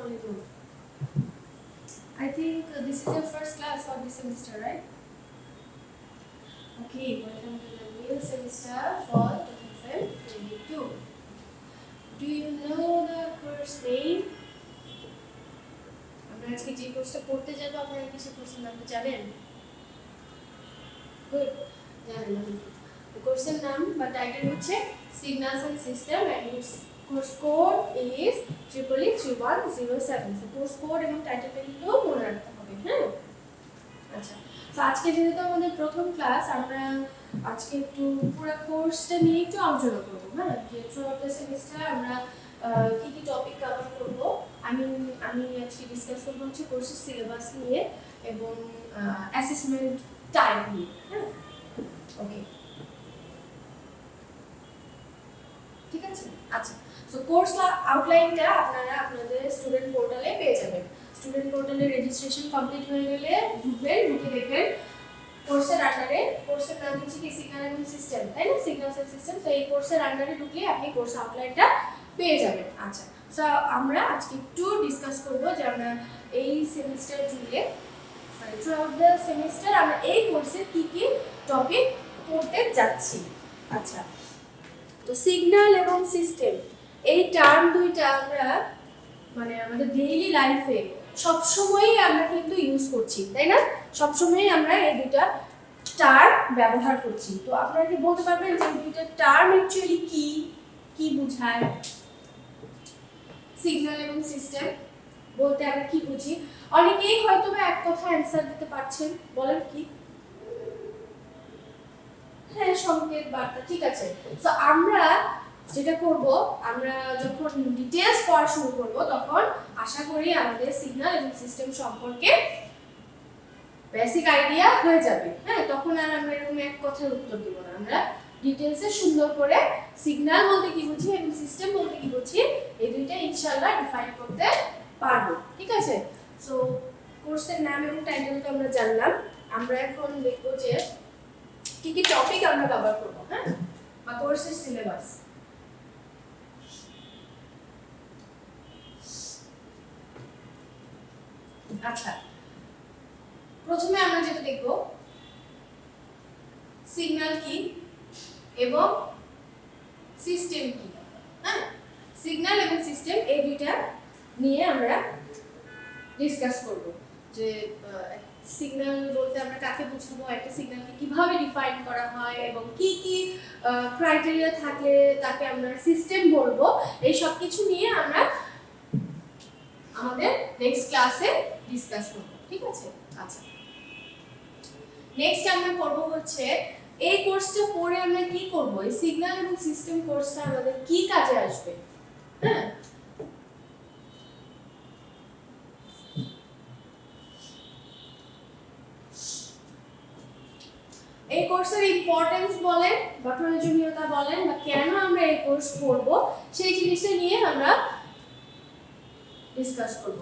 Assalamualaikum. I think this is your first class for this semester, right? Okay, welcome to the new semester for 2022. Do you know the course name? আমরা আজকে যে কোর্সটা পড়তে যাব আপনারা কি সেই কোর্সের নামটা জানেন? গুড, জানেন। কোর্সের নাম বা টাইটেল হচ্ছে Signals and System and its course code is 3331107. So course code এবং টাইটেলটা কিন্তু মনে রাখতে হবে, হ্যাঁ? আচ্ছা, তো আজকে যেহেতু আমাদের প্রথম ক্লাস, আমরা আজকে একটু পুরো কোর্সটা নিয়ে একটু আলোচনা করব, হ্যাঁ? যে থ্রুআউট দ্য সেমিস্টার আমরা কি কি টপিক কভার করব। আমি আজকে ডিসকাস করব হচ্ছে কোর্সের সিলেবাস নিয়ে এবং অ্যাসেসমেন্ট টাইপ নিয়ে, হ্যাঁ? ওকে, ঠিক আছে। আচ্ছা, সো কোর্স আউটলাইনটা আপনারা আপনাদের স্টুডেন্ট পোর্টালে পেয়ে যাবেন। স্টুডেন্ট পোর্টালে রেজিস্ট্রেশন কমপ্লিট হয়ে গেলে ঢুকে দেখবেন কোর্সের আন্ডারে, কোর্সের নাম হচ্ছে কি সিগন্যাল এন্ড সিস্টেম, তাই না? Signals and system. তো এই কোর্সের আন্ডারে ঢুকলে আপনি কোর্স আউটলাইনটা পেয়ে যাবেন। আচ্ছা, সো আমরা আজকে একটু ডিসকাস করব যে আমরা এই সেমিস্টার জুড়ে থ্রুআউট দ্য সেমিস্টার আমরা এই কোর্সের কি কি টপিক পড়তে যাচ্ছি। আচ্ছা, তো সিগন্যাল এবং সিস্টেম এই টার্ম দুইটা আমরা মানে আমাদের ডেইলি লাইফে সবসময়ই আমরা কিন্তু ইউজ করছি, তাই না? সবসময়ই আমরা এই দুইটা টার্ম ব্যবহার করছি। তো আপনারা কি বলতে পারবেন যে দুইটা টার্ম অ্যাকচুয়ালি কি কি বোঝায়? সিগন্যাল এবং সিস্টেম বলতে আমরা কি বুঝি? অনেকেই হয়তো এক কথা অ্যানসার দিতে পারছেন, বলেন কি? হ্যাঁ, সংকেত বার্তা, ঠিক আছে। তো আমরা যেটা করব, আমরা যখন ডিটেইলস পড়া শুরু করব তখন আশা করি আমাদের সিগন্যাল এবং সিস্টেম সম্পর্কে বেসিক আইডিয়া হয়ে যাবে, হ্যাঁ? তখন আর আমরা এরকম এক কথার উত্তর দেব না, আমরা ডিটেইলসে সুন্দর করে সিগন্যাল বলতে কি বুঝি এবং সিস্টেম বলতে কি বুঝি এই দুইটা ইনশাআল্লাহ ডিফাইন করতে পারবো, ঠিক আছে। সো কোর্সের নাম এবং টাইটেলটা আমরা জানলাম। আমরা এখন দেখব যে কি কি টপিক আমরা কভার করব, হ্যাঁ? বা কোর্সের সিলেবাস। আচ্ছা, প্রথমে আমরা যেটা দেখব সিগন্যাল কি এবং সিস্টেম কি, হ্যাঁ? সিগন্যাল এবং সিস্টেম এই দুইটা নিয়ে আমরা ডিসকাস করব যে সিগন্যাল বলতে আমরা কাকে বুঝাবো, একটা সিগন্যালকে কিভাবে ডিফাইন করা হয় এবং কি কি ক্রাইটেরিয়া থাকলে তাকে আমরা সিস্টেম বলবো, এই সব কিছু নিয়ে আমরা আমাদের নেক্সট ক্লাসে ডিসকাস করব, ঠিক আছে। আচ্ছা, নেক্সট আমরা করব হচ্ছে এই কোর্সটা পড়ে আমরা কি করব, এই সিগন্যাল এবং সিস্টেম কোর্সটা আমাদের কি কাজে আসবে, হ্যাঁ? এই কোর্সের ইম্পর্টেন্স বলেন বা প্রয়োজনীয়তা বলেন বা কেন আমরা এই কোর্স পড়ব সেই জিনিসটা নিয়ে আমরা ডিসকাস করব।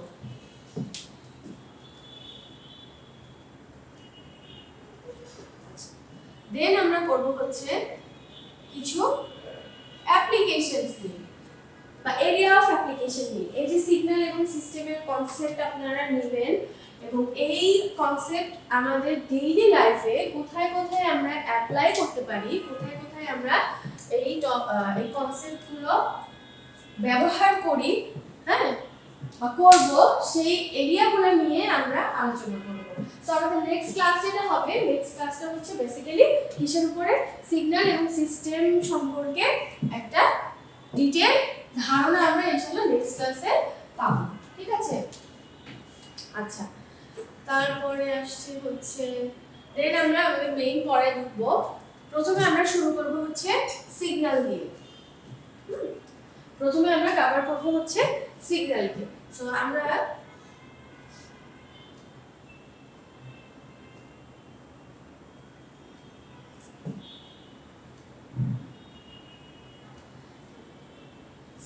দেন আমরা করব হচ্ছে কিছু অ্যাপ্লিকেশনস নিয়ে বা এরিয়া অফ অ্যাপ্লিকেশন নিয়ে। এই যে সিগন্যাল এবং সিস্টেমের কনসেপ্ট আপনারা নেবেন এবং এই কনসেপ্ট আমাদের ডেইলি লাইফে কোথায় কোথায় আমরা অ্যাপ্লাই করতে পারি, কোথায় কোথায় আমরা এই কনসেপ্টগুলো ব্যবহার করি, হ্যাঁ, বা করব, সেই এরিয়াগুলো নিয়ে আমরা আলোচনা করব। সো আমাদের নেক্সট ক্লাস যেটা হবে, নেক্সট ক্লাসটা হচ্ছে বেসিক্যালি কিসের উপরে? সিগন্যাল এবং সিস্টেম সম্পর্কে একটা ডিটেইল ধারণা আমরা ইনশাআল্লাহ নেক্সট ক্লাসে পাবো, ঠিক আছে। আচ্ছা, তারপরে আসছে হচ্ছে দেন আমরা আমাদের মেইন পড়ায় ঢুকবো। প্রথমে আমরা শুরু করব হচ্ছে সিগন্যাল দিয়ে। প্রথমে আমরা কভার করব হচ্ছে সিগন্যালকে। সো আমরা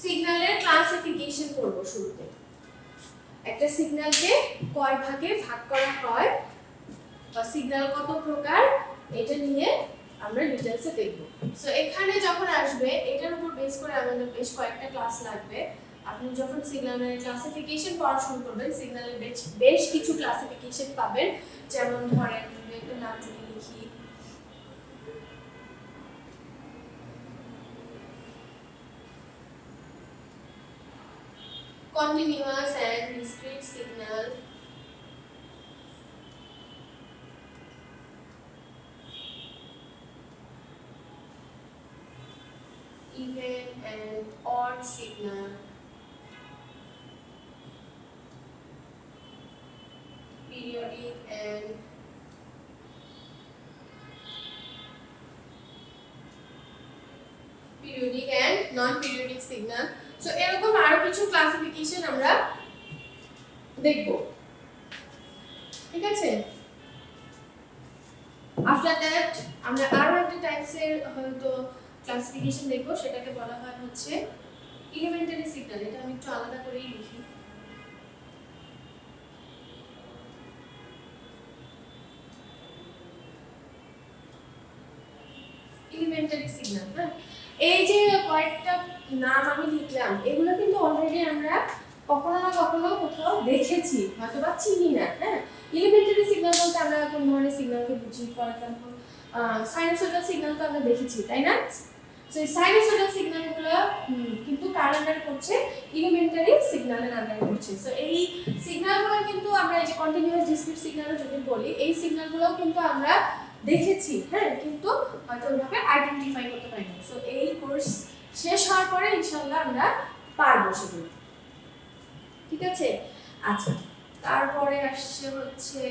সিগন্যালের ক্লাসিফিকেশন করব শুরুতে। একটা সিগন্যালকে কয় ভাগে ভাগ করা হয় বা সিগন্যাল কত প্রকার, এটা নিয়ে আমরা ডিটেইলসে দেখব। সো এখানে যখন আসবে এটার উপর বেস করে আমাদের বেশ কয়েকটা ক্লাস লাগবে। আপনি যখন সিগন্যালের ক্লাসিফিকেশন পড়া শুরু করবেন, সিগন্যালের বেশ কিছু ক্লাসিফিকেশন পাবেন। যেমন ধরেন একটা নাম যদি লিখি, continuous and discrete signal, even and odd signal, periodic and non-periodic signal. So এরকম আরো কিছু ক্লাসিফিকেশন আমরা দেখব, ঠিক আছে? আফটার দ্যাট আমরা আরো একটা টাইপসের হয়তো ক্লাসিফিকেশন দেখব, সেটাকে বলা হয় হচ্ছে এলিমেন্টারি সিগন্যাল। এটা আমি একটু আলাদা করেই লিখি। এলিমেন্টারি সিগন্যাল, হ্যাঁ, এই যে কয়েকটা নাম আমি লিখলাম, এগুলো কিন্তু অলরেডি আমরা কখনো না কখনো কোথাও দেখেছি, হয়তো বা চিনি না। হ্যাঁ, এলিমেন্টারি সিগন্যাল বলতে আমরা কোন ধরনের সিগন্যালকে বুঝি? ফর এক্সাম্পল সাইনোসয়েডাল সিগন্যাল তো আমরা দেখেছি, তাই না? সো এই সাইনোসয়েডাল সিগন্যালগুলো কিন্তু কার আন্ডারে পড়ছে? এলিমেন্টারি সিগন্যালের আন্ডারে পড়ছে। সো এই সিগন্যালগুলো কিন্তু আমরা এই যে কন্টিনিউয়াস ডিসক্রিট সিগন্যাল যদি বলি, এই সিগন্যালগুলো কিন্তু আমরা দেখেছি, হ্যাঁ, কিন্তু হয়তো ওইভাবে আইডেন্টিফাই করতে পারিনি। সো এই কোর্স শেষ হওয়ার পরে ইনশাআল্লাহ আমরা পারবো সেগুলো, ঠিক আছে? আচ্ছা, তারপরে আসছে হচ্ছে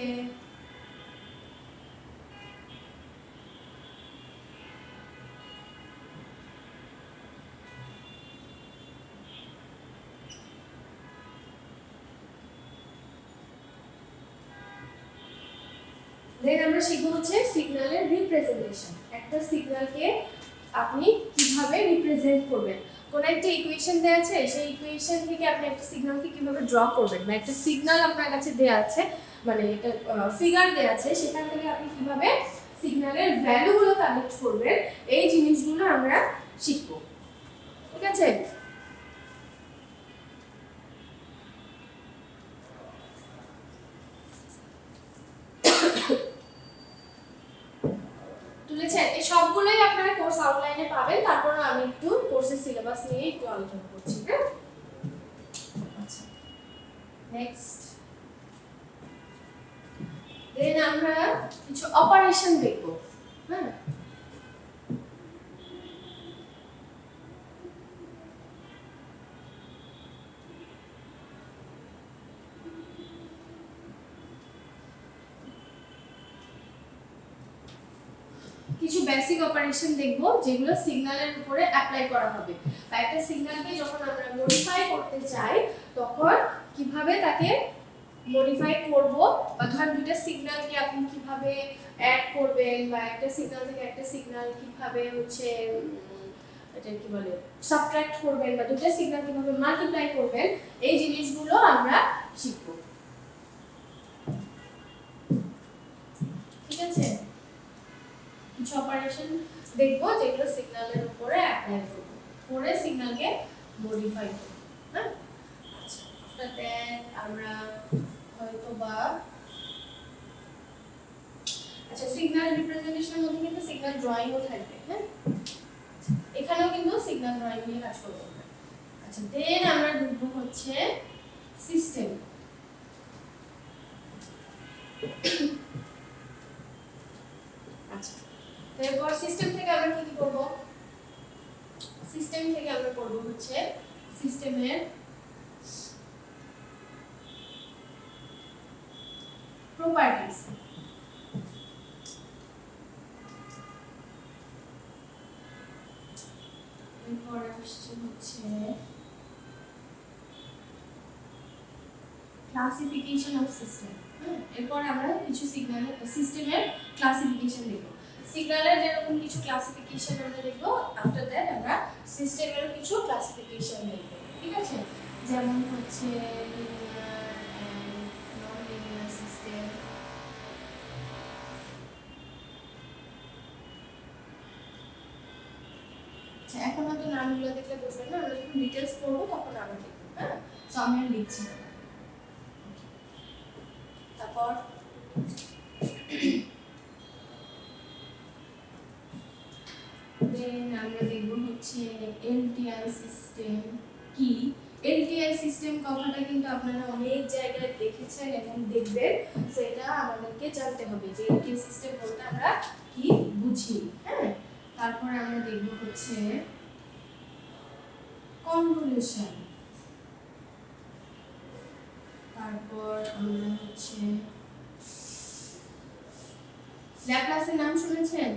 দেন আমরা শিখবো হচ্ছে সিগন্যালের রিপ্রেজেন্টেশন। একটা সিগন্যালকে আপনি কিভাবে রিপ্রেজেন্ট করবেন। কোন একটা ইকুয়েশন দেয়া আছে, সেই ইকুয়েশন থেকে আপনি একটা সিগন্যালকে কিভাবে ড্র করবেন, বা একটা সিগন্যাল আপনার কাছে দেয়া আছে, মানে এটা ফিগার দেয়া আছে, সেখান থেকে আপনি কিভাবে সিগন্যালের ভ্যালুগুলো কালেক্ট করবেন, এই জিনিসগুলো আমরা শিখবো, ঠিক আছে? তুলেছেন? এই সবগুলোই আপনারা কোর্স আউটলাইনে পাবেন। তারপর আমি একটু কোর্সের সিলেবাস নিয়ে একটু আলোচনা করছি, হ্যাঁ? আচ্ছা, নেক্সট দেন আমরা কিছু অপারেশন দেখব, হ্যাঁ? কিছু বেসিক অপারেশন দেখব যেগুলো সিগন্যালের উপরে অ্যাপ্লাই করা হবে, বা একটা সিগন্যালকে যখন আমরা মডিফাই করতে চাই তখন কিভাবে তাকে মডিফাই করব, বা ধরেন দুটো সিগন্যালকে আপনি কিভাবে অ্যাড করবেন, বা একটা সিগন্যাল থেকে একটা সিগন্যাল কিভাবে হচ্ছে এটা কি বলে সাবট্রাক্ট করবেন, বা দুটো সিগন্যাল কিভাবে মাল্টিপ্লাই করবেন, এই জিনিসগুলো আমরা শিখব, ঠিক আছে? কিছু অপারেশন দেখব যেগুলো সিগন্যালের উপরে অ্যাপ্লাই করব, করে সিগন্যালকে মডিফাই করব, হ্যাঁ? আচ্ছা, আফটার দ্যাট আমরা হয়তোবা আচ্ছা সিগন্যাল রিপ্রেজেন্টেশনের মধ্যে কিন্তু সিগন্যাল ড্রয়িংও থাকবে, হ্যাঁ? এখানেও কিন্তু সিগন্যাল ড্রয়িং নিয়ে কাজ করব। আচ্ছা, দেন আমরা দেখব হচ্ছে সিস্টেম। আচ্ছা, এরপর সিস্টেম থেকে আমরা কি করব? সিস্টেম থেকে আমরা করব হচ্ছে সিস্টেমের প্রপার্টিজ। এরপর আসছে হচ্ছে ক্লাসিফিকেশন অফ সিস্টেম। এরপর আমরা কিছু সিস্টেমের ক্লাসিফিকেশন দেখব। সিগন্যালের যেরকম কিছু ক্লাসিফিকেশন আমরা দেখব, আফটার দ্যাট আমরা সিস্টেমের কিছু ক্লাসিফিকেশন দেখব, ঠিক আছে? যেমন হচ্ছে linear and non linear system, আচ্ছা এখন হয়তো নামগুলো দেখলে বুঝবেন না, আমরা যখন ডিটেইলস পড়বো তখন আমরা দেখব। সো আমি আর লিখছি না। তারপর দেন আমরা দেখব হচ্ছে এলটিআই সিস্টেম কি। এলটিআই সিস্টেম কথাটা কিন্তু আপনারা অনেক জায়গায় দেখেছেন এবং দেখবেন, সেটা আমাদেরকে জানতে হবে যে এলটিআই সিস্টেম বলতে আমরা কি বুঝি। হ্যাঁ, তারপর আমরা দেখব হচ্ছে কনভলিউশন, তারপর আমরা হচ্ছে ল্যাপ্লাসের নাম শুনেছেন?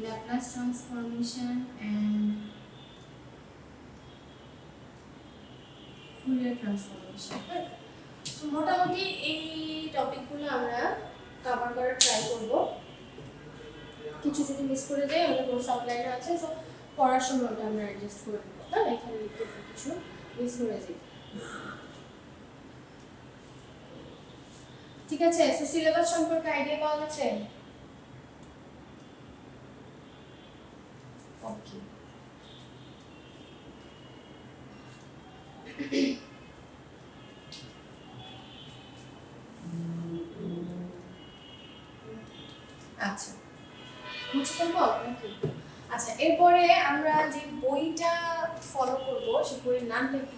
Laplace transformation and Fourier transformation. So মোটামুটি এই টপিকগুলো আমরা কভার করার ট্রাই করব। কিছু যদি মিস করে যাই আমাদের কোর্স আউটলাইনে আছে, সো পড়ার সময়টা আমরা অ্যাডজাস্ট করে নেব। হ্যাঁ, এখানে লিখতে কিছু মিস করে যাই। ঠিক আছে, সো সিলেবাস সম্পর্কে আইডিয়া পাওয়া গেছে? ওকে, আচ্ছা বুঝতে পারবো নাকি? আচ্ছা, এরপরে আমরা যে বইটা ফলো করব সেই বইয়ের নামটা কি?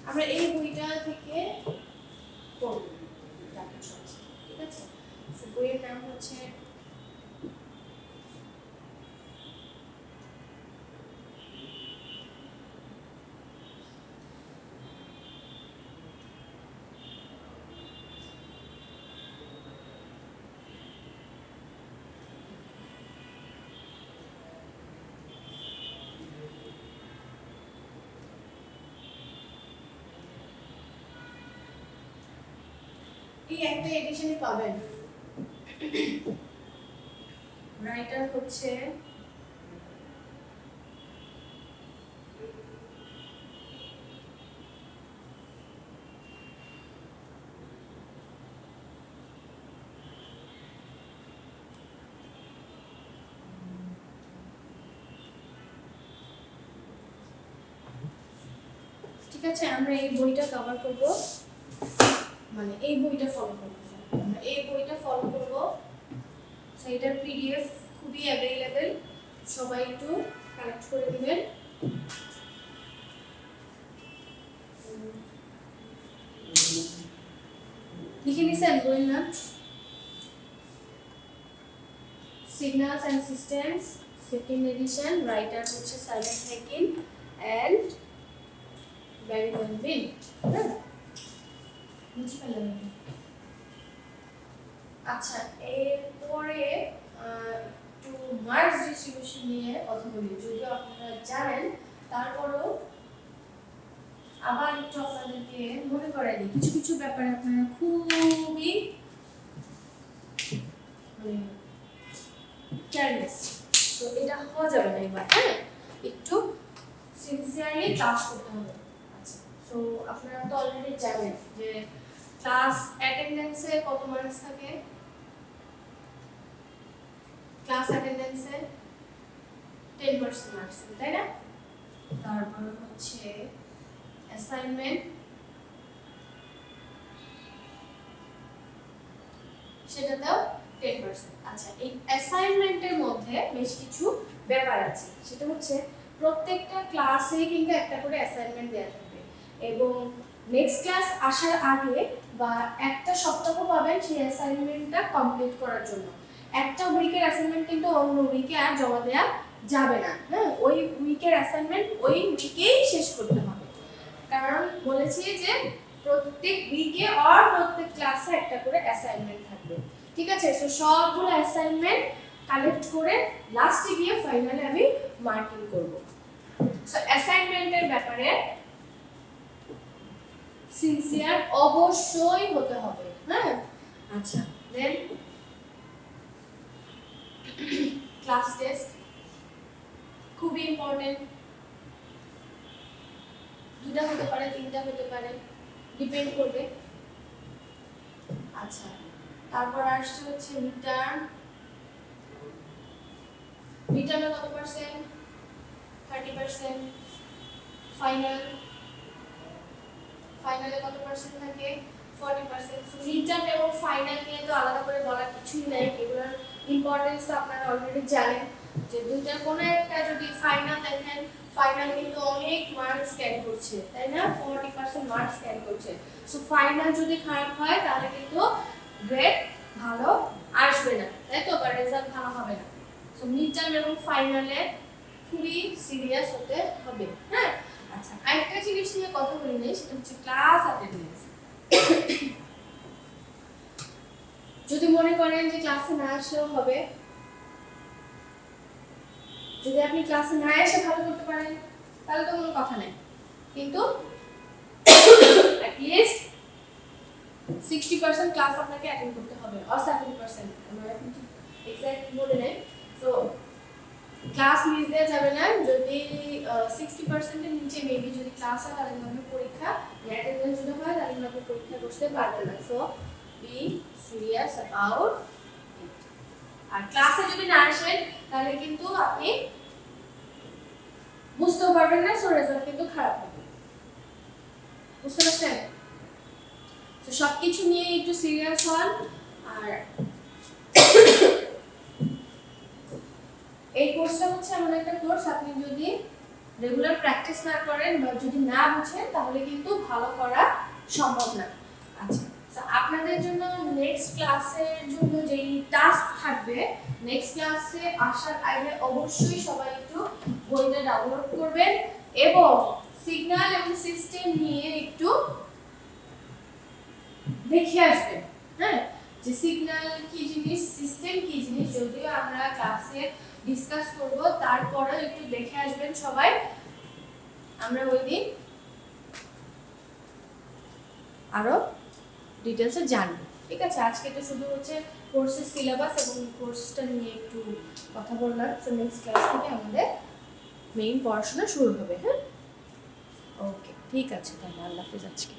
আমরা এই বইটা থেকে পড়ব, ঠিক আছে? বইয়ের নাম হচ্ছে এই একটা এডিশনে পাবেন। রাইটার হচ্ছে ঠিক আছে, আমরা এই বইটা কভার করব, মানে এই বইটা ফলো করব। আমরা এই বইটা ফলো করব, সেইটার পিডিএফ খুবই অ্যাভেলেবেল, সবাই একটু কালেক্ট করে দিবেন। লিখে নিছেন বইয়ের নাম? Signals and systems, second addition, writer হচ্ছে সাইলেন্ট হেকিন অ্যান্ড ব্যারিগনভিল। বুঝতে পারলেন? আচ্ছা, এরপরে একটু মার্কস ডিস্ট্রিবিউশন নিয়ে কথা বলি। যদিও আপনারা জানেন, তারপরেও আবার একটু আপনাদেরকে মনে করাই দিই, কিছু কিছু ব্যাপারে আপনারা খুবই কেয়ারলেস, তো এটা হওয়া যাবে না এবার। হ্যাঁ, একটু সিনসিয়ারলি ক্লাস করতে হবে। আচ্ছা, সো আপনারা তো অলরেডি জানেন যে ক্লাস অ্যাটেন্ডেন্সে কত মার্কস থাকে? ক্লাস অ্যাটেন্ডেন্সে 10% মার্কস, তাই না? তারপর হচ্ছে অ্যাসাইনমেন্ট, সেটাতেও 10%। আচ্ছা, এই অ্যাসাইনমেন্টের মধ্যে বেশ কিছু ব্যাপার আছে, সেটা হচ্ছে প্রত্যেকটা ক্লাসে কিন্তু একটা করে অ্যাসাইনমেন্ট দেওয়া থাকবে, এবং নেক্সট ক্লাস আসার আগে বা একটা সপ্তাহ পাবেন সেই অ্যাসাইনমেন্টটা কমপ্লিট করার জন্য। একটা উইকের অ্যাসাইনমেন্ট কিন্তু অন্য উইকে আর জমা দেওয়া যাবে না। হ্যাঁ, ওই উইকের অ্যাসাইনমেন্ট ওই উইকেই শেষ করতে হবে, কারণ বলেছি যে প্রত্যেক উইকে আর প্রত্যেক ক্লাসে একটা করে অ্যাসাইনমেন্ট থাকবে। ঠিক আছে, সো সবগুলো অ্যাসাইনমেন্ট কালেক্ট করে লাস্টে গিয়ে ফাইনালে আমি মার্কিং করব। সো অ্যাসাইনমেন্টের ব্যাপারে সিনসিয়ার অবশ্যই হতে হবে। হ্যাঁ, আচ্ছা, দেন ক্লাস টেস্ট খুবই ইম্পর্টেন্ট, 2টা হতে পারে 3টা হতে পারে, ডিপেন্ড করবে। আচ্ছা, তারপর আসছে হচ্ছে মিডটার্ম। মিডটার্মে কত পার্সেন্ট? 30%। ফাইনালে কত পার্সেন্ট থাকে? 40%। সো মিডটার্ম এবং ফাইনাল নিয়ে তো আলাদা করে বলার কিছুই নাই, এগুলোর ইম্পর্টেন্স তো আপনারা অলরেডি জানেন যে দুইটার কোনো একটা যদি ফাইনাল দেখেন, ফাইনাল কিন্তু অনেক মার্কস স্ক্যান করছে, তাই না? 40% মার্কস স্ক্যান করছে। সো ফাইনাল যদি খারাপ হয় তাহলে কিন্তু গ্রেড ভালো আসবে না, তাই তো, বা রেজাল্ট ভালো হবে না। সো মিডটার্ম এবং ফাইনালে খুবই সিরিয়াস হতে হবে। হ্যাঁ, আচ্ছা, আরেকটা জিনিস নিয়ে কথা বলি নেই, সেটা হচ্ছে ক্লাস অ্যাটেন্ডেন্স। যদি মনে করেন যে ক্লাসে না আসলেও হবে, যদি আপনি ক্লাসে না এসে ভালো করতে পারেন তাহলে তো কোনো কথা নেই, কিন্তু অ্যাটলিস্ট 60% ক্লাস আপনাকে অ্যাটেন্ড করতে হবে, আর 70% আমরা এখন এক্স্যাক্ট বলে নেই। সো ক্লাস মিস দেওয়া যাবে না। যদি 60% এর নিচে মেবি যদি ক্লাস হয় তাহলে আপনার পরীক্ষা অ্যাটেন্ডেন্স যদি হয় তাহলে আপনি পরীক্ষা করতে পারবেন না। So be serious about it. আর ক্লাসে যদি না আসেন তাহলে কিন্তু আপনি বুঝতেও পারবেন না, সো রেজাল্ট কিন্তু খারাপ হবে। বুঝতে পারছেন? তো সবকিছু নিয়ে একটু সিরিয়াস হন। আর এই কোর্সটা হচ্ছে এমন একটা কোর্স, আপনি যদি রেগুলার প্র্যাকটিস না করেন বা যদি না বুঝেন তাহলে কিন্তু ভালো করা সম্ভব না। আচ্ছা, তো আপনাদের জন্য নেক্সট ক্লাসের জন্য যেই টাস্ক থাকবে, নেক্সট ক্লাসে আসার আগে অবশ্যই সবাই একটু বইটা ডাউনলোড করবেন এবং সিগন্যাল এবং সিস্টেম নিয়ে একটু দেখে আসবেন। হ্যাঁ, যে সিগন্যাল কি জিনিস, সিস্টেম কি জিনিস, যদিও আমরা ক্লাসে ডিসকাস করব, তারপরেও একটু দেখে আসবেন সবাই, আমরা ওই দিন আরো ডিটেইলসে জানব। ঠিক আছে, আজকে তো শুধু হচ্ছে কোর্সের সিলেবাস এবং কোর্সটা নিয়ে একটু কথা বললাম। তো নেক্সট ক্লাস থেকে আমাদের মেইন পড়াশোনা শুরু হবে। হ্যাঁ, ওকে, ঠিক আছে, তাহলে আল্লাহ হাফেজ আজকে।